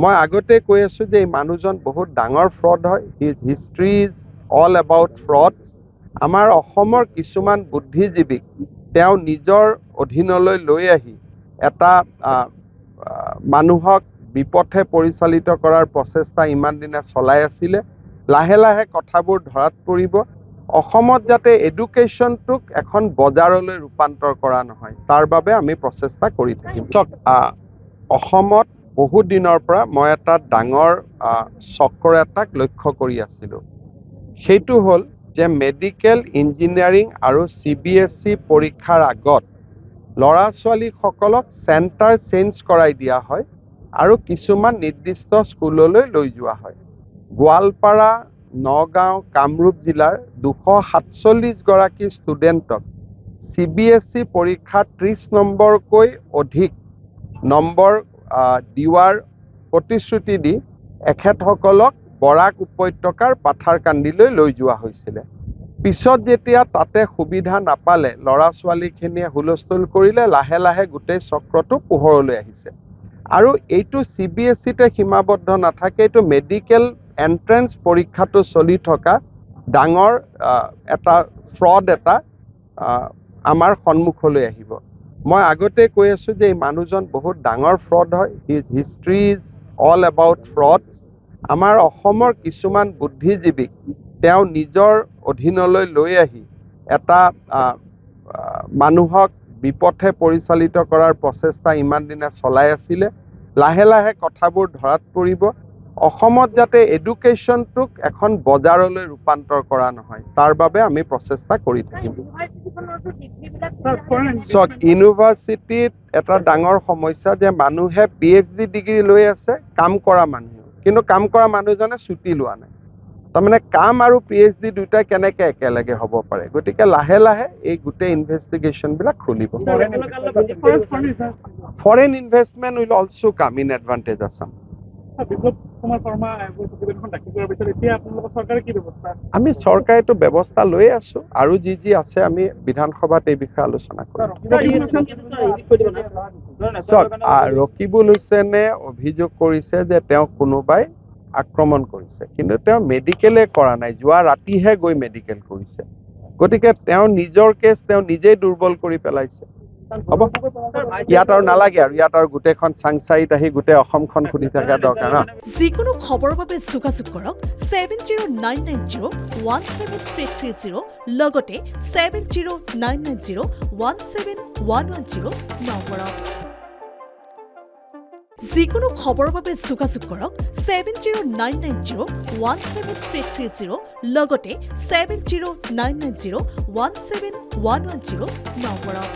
মই আগতে কৈ আছো যে এই মানুহজন বহুত ডাঙৰ ফ্ৰড হয়। His history is all about fraud. আমাৰ অসমৰ কিছুমান বুদ্ধিজীৱীক তেওঁ নিজৰ অধীনলৈ লৈ আহি এটা মানুহক বিপথে পৰিচালিত কৰাৰ প্ৰচেষ্টা ইমান দিনে চলাই আছিলে। লাহে লাহে কথাবোৰ ধৰাত পৰিব। অসমত যাতে এডুকেশ্যনটোক এখন বজাৰলৈ ৰূপান্তৰ কৰা নহয়, তাৰ বাবে আমি প্ৰচেষ্টা কৰি থাকিম। অসমত বহু দিনৰ পৰা মই এটা ডাঙৰ চক্ৰ এটাক লক্ষ্য কৰি আছিলোঁ। সেইটো হ'ল যে মেডিকেল ইঞ্জিনিয়াৰিং আৰু CBSE পৰীক্ষাৰ আগত ল'ৰা ছোৱালীসকলক চেণ্টাৰ চেঞ্জ কৰাই দিয়া হয় আৰু কিছুমান নিৰ্দিষ্ট স্কুললৈ লৈ যোৱা হয়। গোৱালপাৰা, নগাঁও, কামৰূপ জিলাৰ 247 গৰাকী ষ্টুডেণ্টক CBSE পৰীক্ষাত 30 নম্বৰকৈ অধিক নম্বৰ দিয়াৰ প্ৰতিশ্ৰুতি দি এখেতসকলক বৰাক উপত্যকাৰ পাথাৰকান্দিলৈ লৈ যোৱা হৈছিলে। পিছত যেতিয়া তাতে সুবিধা নাপালে, ল'ৰা ছোৱালীখিনিয়ে হুলস্থুল কৰিলে, লাহে লাহে গোটেই চক্ৰটো পোহৰলৈ আহিছে। আৰু এইটো CBSEতে সীমাবদ্ধ নাথাকে, এইটো মেডিকেল এণ্ট্ৰেন্স পৰীক্ষাটো চলি থকা ডাঙৰ এটা ফ্ৰড এটা আমাৰ সন্মুখলৈ আহিব। মই আগতে কৈ আছো যে এই মানুহজন বহুত ডাঙৰ ফ্ৰড হয়। His history is all about fraud. আমাৰ অসমৰ কিছুমান বুদ্ধিজীৱীক তেওঁ নিজৰ অধীনলৈ লৈ আহি এটা মানুহক বিপথে পৰিচালিত কৰাৰ প্ৰচেষ্টা ইমান দিনে চলাই আছিলে। লাহে লাহে কথাবোৰ ধৰাত পৰিব। অসমত যাতে এডুকেশ্যনটোক এখন বজাৰলৈ ৰূপান্তৰ কৰা নহয়, তাৰ বাবে আমি প্ৰচেষ্টা কৰি থাকিম। ইউনিভাৰ্চিটিত এটা ডাঙৰ সমস্যা যে মানুহে PhD ডিগ্ৰী লৈ আছে, কাম কৰা মানুহ, কিন্তু কাম কৰা মানুহজনে ছুটি লোৱা নাই। তাৰমানে কাম আৰু PhD দুটাই কেনেকে একেলগে হ'ব পাৰে? গতিকে লাহে লাহে এই গোটেই ইনভেষ্টিগেশ্যনবিলাক খুলিব। Foreign investment will also come in advantage Assam. আমি চৰকাৰেতো ব্যৱস্থা লৈ আছো আৰু যি আছে আমি বিধানসভাত এই বিষয়ে আলোচনা কৰিম। ৰকিবুল হুছেইনে অভিযোগ কৰিছে যে তেওঁ কোনোবাই আক্ৰমণ কৰিছে, কিন্তু তেওঁ মেডিকেলে কৰা নাই, যোৱা ৰাতিহে গৈ মেডিকেল কৰিছে। গতিকে তেওঁ নিজৰ কেছ তেওঁ নিজেই দুৰ্বল কৰি পেলাইছে। হ'ব, ইয়াত আৰু নালাগে আৰু ইয়াত আৰু গোটেইখন চাংচাৰিত আহি গোটেই অসমখন সুধি থকা দৰকাৰ ন। যিকোনো খবৰৰ বাবে যোগাযোগ কৰক 7099017330 লগতে 7099017110 নম্বৰত। যিকোনো খবৰৰ বাবে যোগাযোগ কৰক 7099017330 লগতে 7099017110 নম্বৰত।